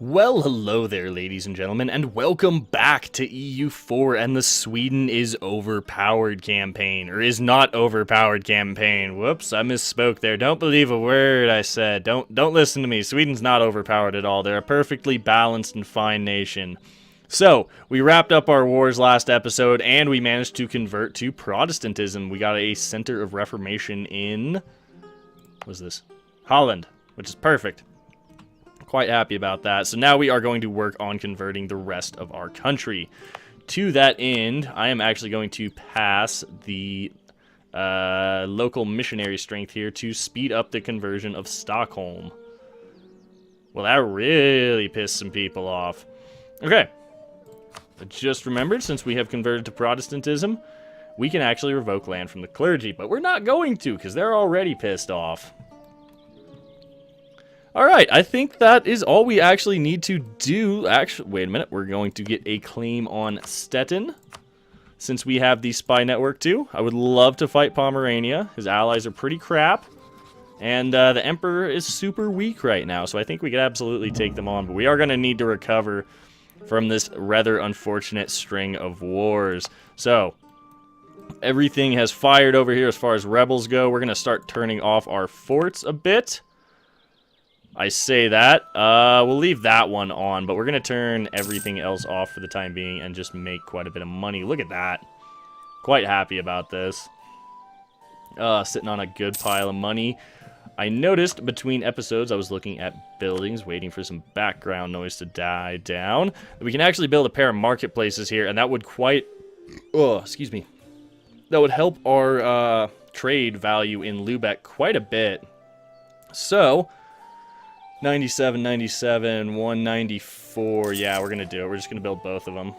Well, hello there, ladies and gentlemen, and welcome back to EU4 and the Sweden is overpowered campaign, or is not overpowered campaign. Whoops, I misspoke there. Don't believe a word I said. Don't listen to me. Sweden's not overpowered at all. They're a perfectly balanced and fine nation. So, we wrapped up our wars last episode, and we managed to convert to Protestantism. We got a center of reformation in... what was this? Holland, which is perfect. Quite happy about that. So now we are going to work on converting the rest of our country. To that end, I am actually going to pass the local missionary strength here to speed up the conversion of Stockholm. Well, that really pissed some people off. Okay. I just remembered, since we have converted to Protestantism, we can actually revoke land from the clergy, but we're not going to because they're already pissed off. Alright, I think that is all we actually need to do. Actually, wait a minute. We're going to get a claim on Stettin, since we have the spy network too. I would love to fight Pomerania. His allies are pretty crap. And the Emperor is super weak right now, so I think we could absolutely take them on. But we are going to need to recover from this rather unfortunate string of wars. So, everything has fired over here as far as rebels go. We're going to start turning off our forts a bit. I say that. We'll leave that one on, but we're going to turn everything else off for the time being and just make quite a bit of money. Look at that. Quite happy about this. Sitting on a good pile of money. I noticed between episodes I was looking at buildings, waiting for some background noise to die down. We can actually build a pair of marketplaces here, and that would excuse me. That would help our trade value in Lubeck quite a bit. So... 97, 97, 194. Yeah, we're going to do it. We're just going to build both of them.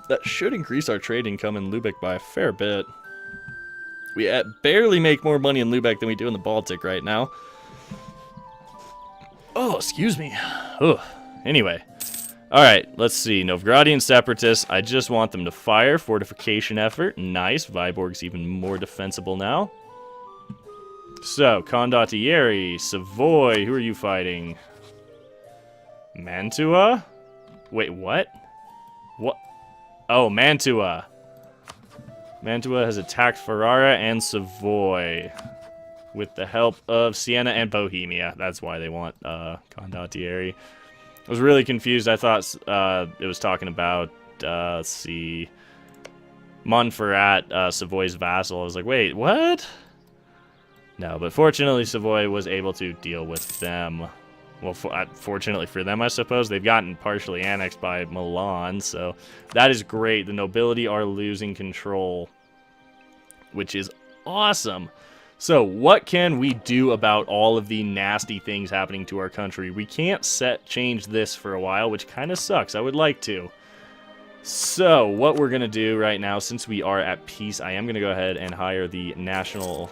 That should increase our trade income in Lubeck by a fair bit. We barely make more money in Lubeck than we do in the Baltic right now. Oh, excuse me. Ugh. Anyway. Alright, let's see. Novgorodian separatists. I just want them to fire. Fortification effort. Nice. Viborg's even more defensible now. So, Condottieri, Savoy, who are you fighting? Mantua? Wait, what? What? Oh, Mantua. Mantua has attacked Ferrara and Savoy with the help of Siena and Bohemia. That's why they want Condottieri. I was really confused. I thought it was talking about, let's see, Montferrat, Savoy's vassal. I was like, wait, what? No, but fortunately Savoy was able to deal with them. Well, fortunately for them, I suppose. They've gotten partially annexed by Milan, so that is great. The nobility are losing control, which is awesome. So, what can we do about all of the nasty things happening to our country? We can't change this for a while, which kind of sucks. I would like to. So, what we're going to do right now, since we are at peace, I am going to go ahead and hire the national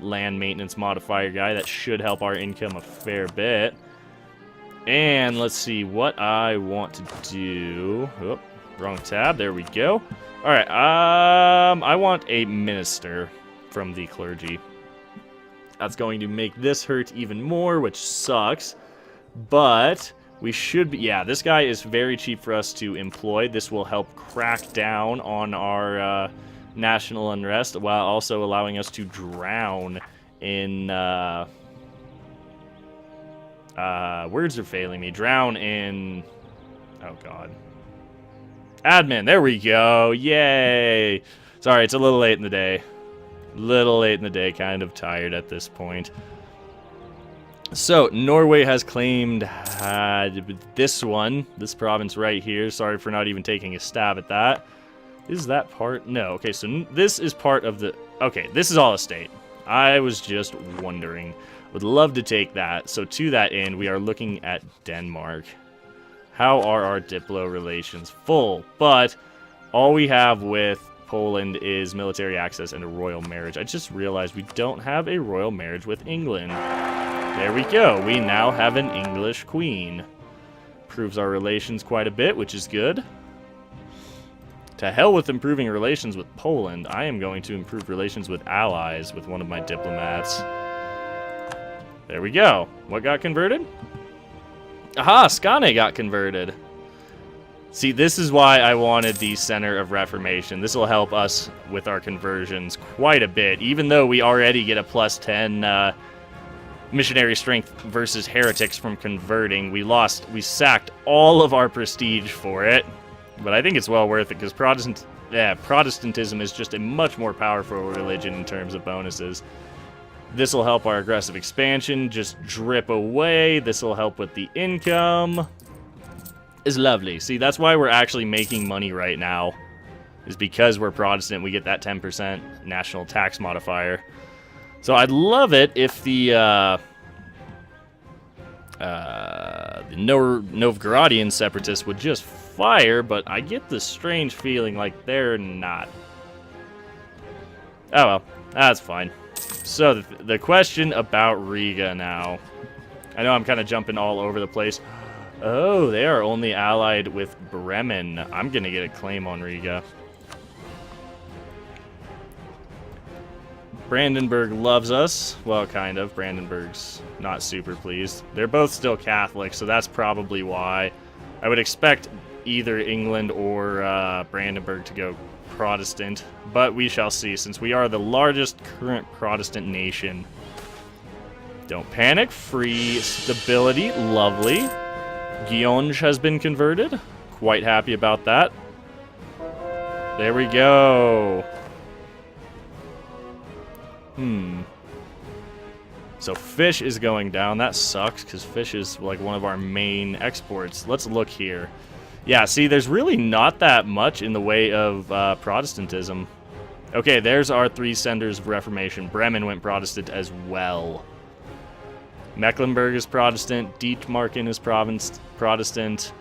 land maintenance modifier guy. That should help our income a fair bit. And let's see what I want to do. Oh, wrong tab. There we go. All right. I want a minister from the clergy. That's going to make this hurt even more, which sucks. But we should be... yeah, this guy is very cheap for us to employ. This will help crack down on our national unrest while also allowing us to drown in... words are failing me. Drown in... oh, God. Admin. There we go. Yay. Sorry, it's a little late in the day. Kind of tired at this point. So, Norway has claimed this province right here. Sorry for not even taking a stab at that. Is that part? No. Okay, so this is part of the... okay, this is all a state. I was just wondering. Would love to take that. So, to that end, we are looking at Denmark. How are our Diplo relations? Full. But all we have with Poland is military access and a royal marriage. I just realized we don't have a royal marriage with England. There we go. We now have an English queen. Proves our relations quite a bit, which is good. To hell with improving relations with Poland. I am going to improve relations with allies with one of my diplomats. There we go. What got converted? Aha, Skane got converted. See, this is why I wanted the Center of Reformation. This will help us with our conversions quite a bit, even though we already get a plus 10 missionary strength versus heretics from converting. We sacked all of our prestige for it, but I think it's well worth it because Protestantism is just a much more powerful religion in terms of bonuses. This will help our aggressive expansion just drip away. This will help with the income. Is lovely. See, that's why we're actually making money right now. Is because we're Protestant, we get that 10% national tax modifier. So I'd love it if the Novgorodian separatists would just fire, but I get this strange feeling like they're not. Oh well, that's fine. So the question about Riga now. I know I'm kind of jumping all over the place. Oh, they are only allied with Bremen. I'm going to get a claim on Riga. Brandenburg loves us. Well, kind of. Brandenburg's not super pleased. They're both still Catholic, so that's probably why. I would expect either England or Brandenburg to go Protestant, but we shall see, since we are the largest current Protestant nation. Don't panic. Free stability. Lovely. Gionge has been converted. Quite happy about that. There we go. So fish is going down. That sucks because fish is like one of our main exports. Let's look here. Yeah, see, there's really not that much in the way of Protestantism. Okay, there's our 3 centers of Reformation. Bremen went Protestant as well. Mecklenburg is Protestant, Dithmarken is Protestant,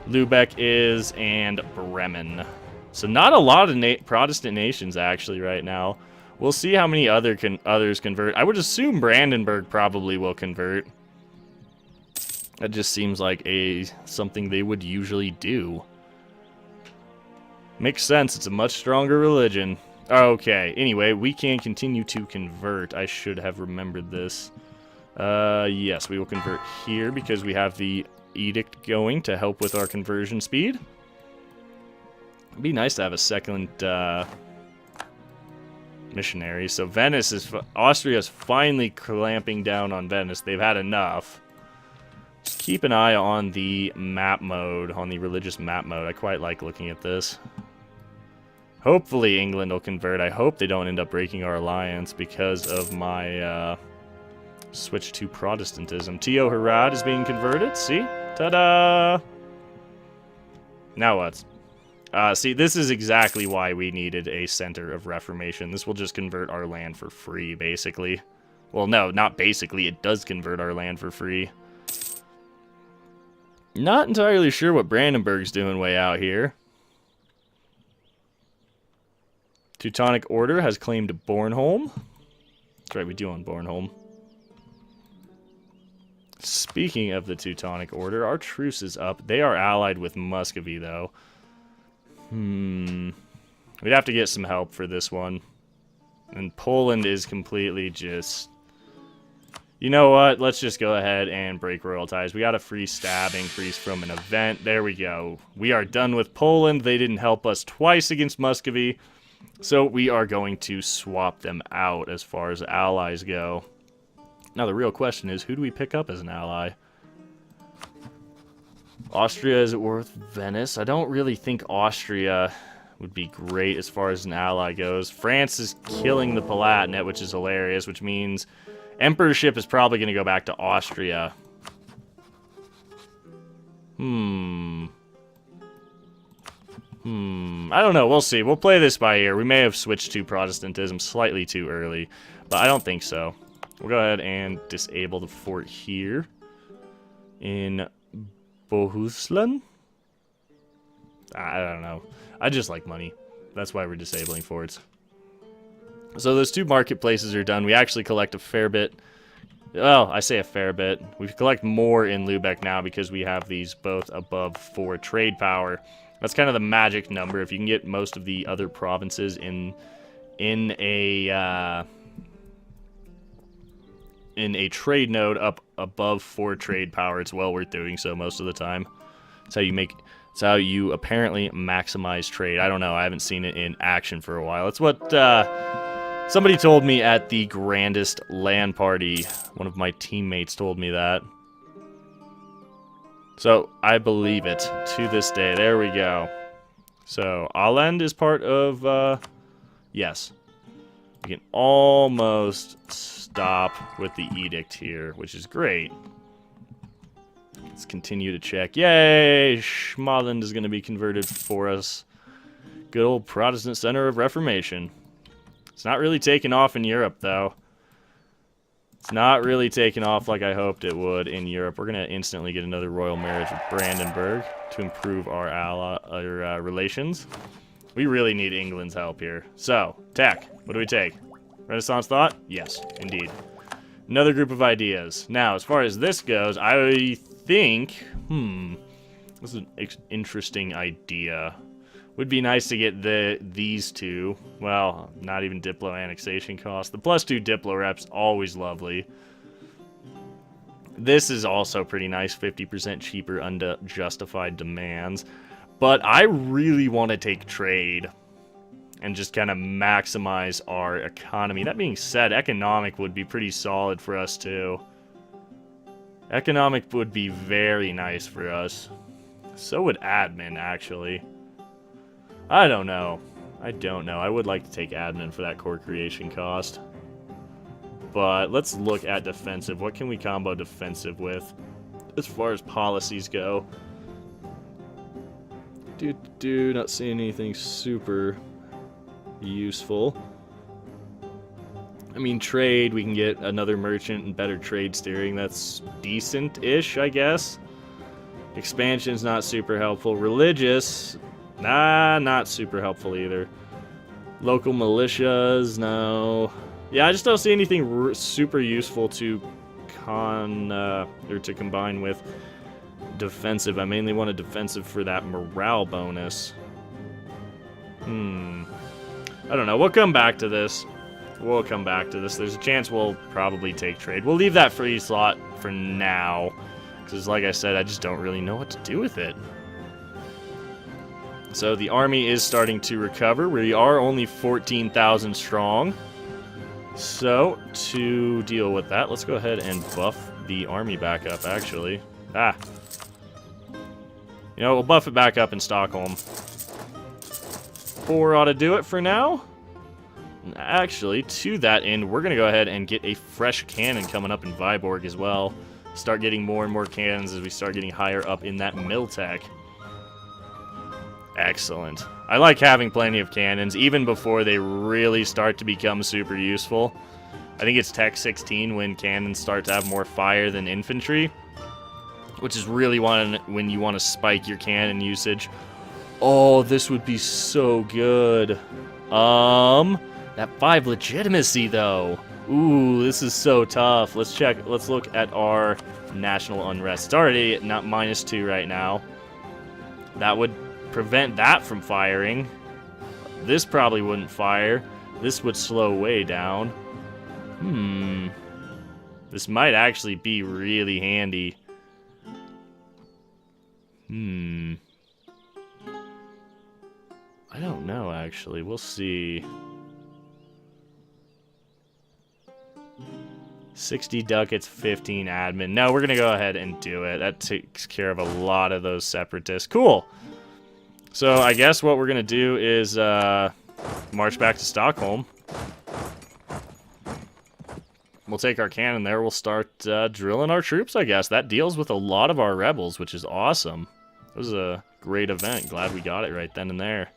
Lübeck is, and Bremen. So not a lot of Protestant nations actually right now. We'll see how many others convert. I would assume Brandenburg probably will convert. That just seems like something they would usually do. Makes sense. It's a much stronger religion. Okay. Anyway, we can continue to convert. I should have remembered this. Yes, we will convert here because we have the edict going to help with our conversion speed. It'd be nice to have a second missionary. So Austria is finally clamping down on Venice. They've had enough. Just keep an eye on the map mode, on the religious map mode. I quite like looking at this. Hopefully England will convert. I hope they don't end up breaking our alliance because of my switch to Protestantism. Teo Harad is being converted. See? Ta-da! Now what? See, this is exactly why we needed a center of Reformation. This will just convert our land for free, basically. Well, no, not basically. It does convert our land for free. Not entirely sure what Brandenburg's doing way out here. Teutonic Order has claimed Bornholm. That's right, we do own Bornholm. Speaking of the Teutonic Order, our truce is up. They are allied with Muscovy, though. We'd have to get some help for this one. And Poland is completely just... You know what? Let's just go ahead and break royal ties. We got a free stab increase from an event. There we go. We are done with Poland. They didn't help us twice against Muscovy. So we are going to swap them out as far as allies go. Now the real question is, who do we pick up as an ally? Austria is worth Venice. I don't really think Austria would be great as far as an ally goes. France is killing the Palatinate, which is hilarious, which means emperorship is probably going to go back to Austria. I don't know. We'll see. We'll play this by ear. We may have switched to Protestantism slightly too early, but I don't think so. We'll go ahead and disable the fort here in Bohuslän. I don't know. I just like money. That's why we're disabling forts. So those 2 marketplaces are done. We actually collect a fair bit. Well, I say a fair bit. We collect more in Lübeck now because we have these both above 4 trade power. That's kind of the magic number. If you can get most of the other provinces in a trade node up above 4 trade power, it's well worth doing so most of the time. It's how you apparently maximize trade. I don't know. I haven't seen it in action for a while. It's what somebody told me at the grandest LAN party. One of my teammates told me that. So I believe it to this day. There we go. So Åland is part of, yes. We can almost stop with the edict here, which is great. Let's continue to check. Yay! Småland is going to be converted for us. Good old Protestant center of Reformation. It's not really taking off in Europe, though. It's not really taking off like I hoped it would in Europe. We're going to instantly get another royal marriage with Brandenburg to improve our relations. We really need England's help here. So, tech. What do we take? Renaissance thought? Yes, indeed. Another group of ideas. Now, as far as this goes, I think... this is an interesting idea. Would be nice to get these two. Well, not even Diplo annexation cost. The +2 Diplo rep's always lovely. This is also pretty nice. 50% cheaper unjustified demands. But I really want to take trade and just kind of maximize our economy. That being said, economic would be pretty solid for us too. Economic would be very nice for us. So would admin, actually. I don't know. I don't know. I would like to take admin for that core creation cost. But let's look at defensive. What can we combo defensive with as far as policies go? Not seeing anything super useful. I mean, trade, we can get another merchant and better trade steering. That's decent-ish, I guess. Expansion's not super helpful. Religious, not super helpful either. Local militias, no. Yeah, I just don't see anything super useful to combine with defensive. I mainly want a defensive for that morale bonus. I don't know. We'll come back to this. There's a chance we'll probably take trade. We'll leave that free slot for now. Because like I said, I just don't really know what to do with it. So the army is starting to recover. We are only 14,000 strong. So to deal with that, let's go ahead and buff the army back up, actually. You know, we'll buff it back up in Stockholm. 4 ought to do it for now. And actually, to that end, we're going to go ahead and get a fresh cannon coming up in Viborg as well. Start getting more and more cannons as we start getting higher up in that mill tech. Excellent. I like having plenty of cannons, even before they really start to become super useful. I think it's Tech 16 when cannons start to have more fire than infantry, which is really when you want to spike your cannon usage. Oh, this would be so good. That 5 legitimacy, though. Ooh, this is so tough. Let's look at our national unrest. It's already at -2 right now. That would prevent that from firing. This probably wouldn't fire. This would slow way down. This might actually be really handy. I don't know, actually. We'll see. 60 ducats, 15 admin. No, we're going to go ahead and do it. That takes care of a lot of those separatists. Cool. So I guess what we're going to do is march back to Stockholm. We'll take our cannon there. We'll start drilling our troops, I guess. That deals with a lot of our rebels, which is awesome. It was a great event. Glad we got it right then and there.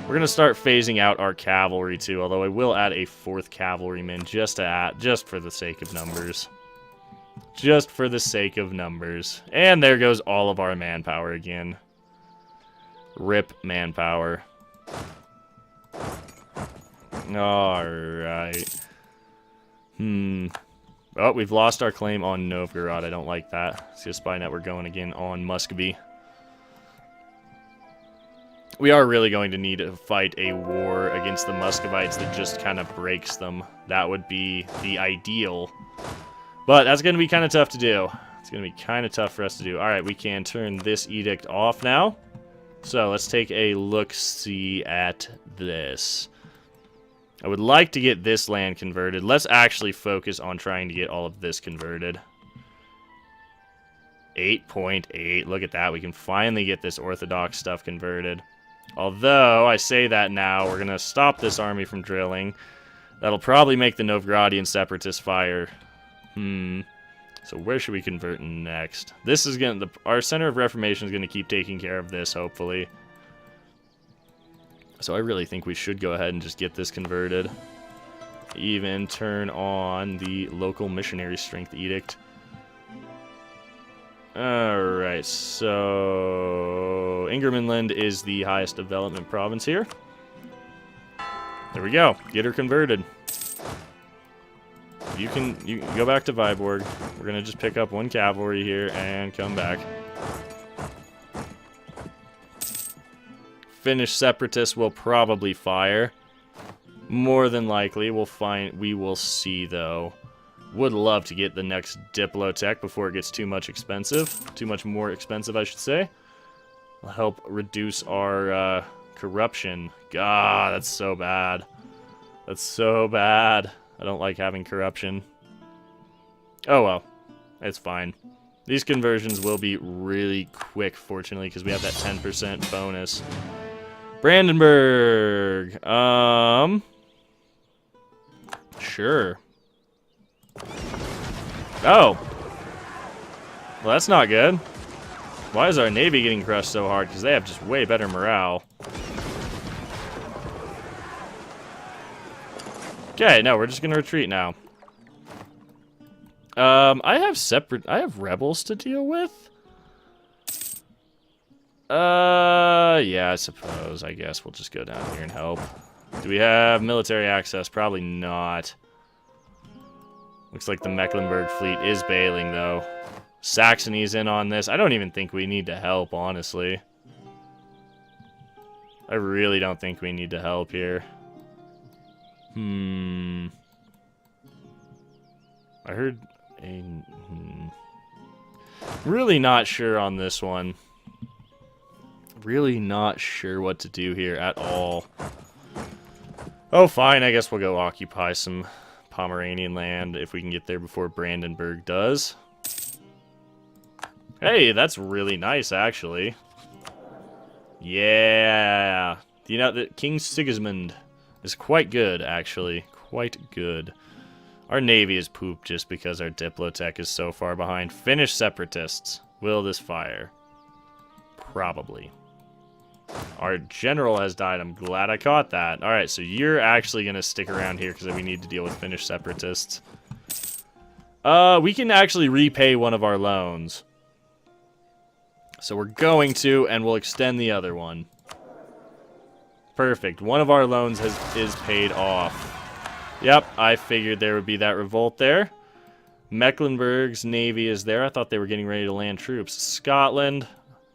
We're going to start phasing out our cavalry, too, although I will add a 4th cavalryman just for the sake of numbers. Just for the sake of numbers. And there goes all of our manpower again. RIP manpower. Alright. Oh, we've lost our claim on Novgorod. I don't like that. Let's get a spy network going again on Muscovy. We are really going to need to fight a war against the Muscovites that just kind of breaks them. That would be the ideal. But that's going to be kind of tough to do. It's going to be kind of tough for us to do. All right, we can turn this edict off now. So let's take a look-see at this. I would like to get this land converted. Let's actually focus on trying to get all of this converted. 8.8. Look at that. We can finally get this Orthodox stuff converted. Although, I say that now, we're going to stop this army from drilling. That'll probably make the Novgorodian separatists fire. So where should we convert next? This is going to... Our Center of Reformation is going to keep taking care of this, hopefully. So I really think we should go ahead and just get this converted. Even turn on the local missionary strength edict. Alright, so... Ingermanland is the highest development province here. There we go. Get her converted. You can go back to Viborg. We're going to just pick up one cavalry here and come back. Finnish separatists will probably fire. More than likely. We will see, though. Would love to get the next Diplotech before it gets too much expensive. Too much more expensive, I should say. Will help reduce our corruption. God, that's so bad. That's so bad. I don't like having corruption. Oh well. It's fine. These conversions will be really quick, fortunately, because we have that 10% bonus. Brandenburg. Sure. Oh. Well, that's not good. Why is our navy getting crushed so hard? Because they have just way better morale. Okay, no, we're just gonna retreat now. I have rebels to deal with. Yeah, I suppose. I guess we'll just go down here and help. Do we have military access? Probably not. Looks like the Mecklenburg fleet is bailing, though. Saxony's in on this. I don't even think we need to help, honestly. I really don't think we need to help here. I heard a... Really not sure on this one. Really not sure what to do here at all. Oh, fine. I guess we'll go occupy some Pomeranian land if we can get there before Brandenburg does. Hey, that's really nice, actually. Yeah. You know, that King Sigismund is quite good, actually. Quite good. Our navy is pooped just because our Diplotech is so far behind. Finnish separatists. Will this fire? Probably. Our general has died. I'm glad I caught that. Alright, so you're actually going to stick around here because we need to deal with Finnish separatists. We can actually repay one of our loans. So we're going to, and we'll extend the other one. Perfect. One of our loans is paid off. Yep, I figured there would be that revolt there. Mecklenburg's navy is there. I thought they were getting ready to land troops. Scotland,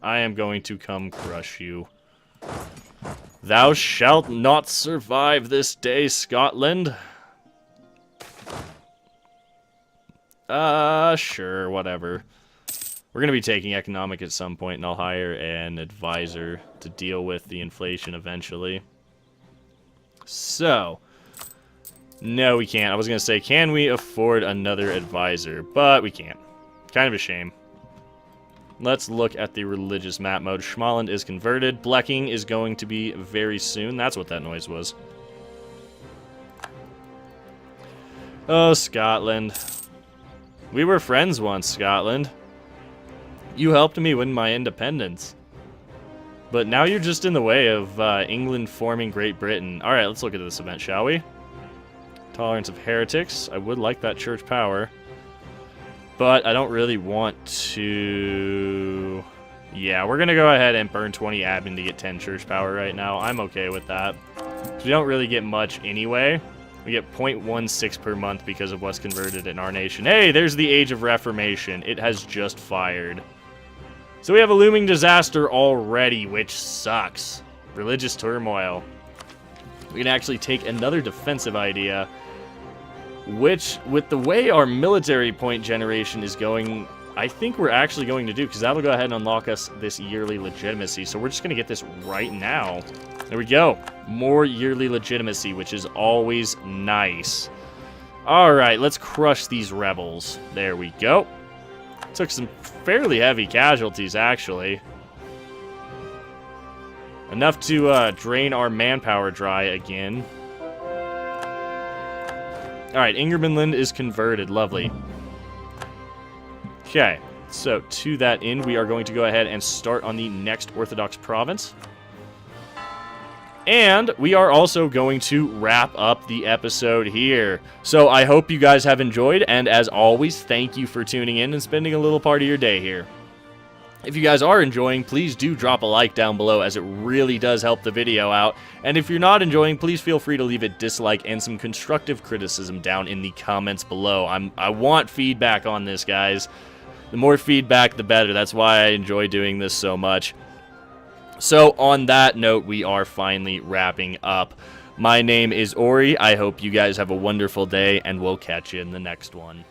I am going to come crush you. Thou shalt not survive this day, Scotland. Sure, whatever. We're going to be taking economic at some point, and I'll hire an advisor to deal with the inflation eventually. So, no, we can't. I was going to say, can we afford another advisor? But we can't. Kind of a shame. Let's look at the religious map mode. Schmaland is converted. Blecking is going to be very soon. That's what that noise was. Oh, Scotland. We were friends once, Scotland. You helped me win my independence. But now you're just in the way of England forming Great Britain. Alright, let's look at this event, shall we? Tolerance of heretics. I would like that church power. But I don't really want to... Yeah, we're going to go ahead and burn 20 admin to get 10 church power right now. I'm okay with that. We don't really get much anyway. We get 0.16 per month because of what's converted in our nation. Hey, there's the Age of Reformation. It has just fired. So we have a looming disaster already, which sucks. Religious turmoil. We can actually take another defensive idea which, with the way our military point generation is going, I think we're actually going to do, because that'll go ahead and unlock us this yearly legitimacy. So we're just going to get this right now. There we go. More yearly legitimacy, which is always nice. Alright, let's crush these rebels. There we go. Took some fairly heavy casualties, actually. Enough to drain our manpower dry again. Alright, Ingermanland is converted. Lovely. Okay, so to that end, we are going to go ahead and start on the next Orthodox province. And we are also going to wrap up the episode here. So I hope you guys have enjoyed, and as always, thank you for tuning in and spending a little part of your day here. If you guys are enjoying, please do drop a like down below, as it really does help the video out. And if you're not enjoying, please feel free to leave a dislike and some constructive criticism down in the comments below. I want feedback on this, guys. The more feedback, the better. That's why I enjoy doing this so much. So on that note, we are finally wrapping up. My name is Ori. I hope you guys have a wonderful day, and we'll catch you in the next one.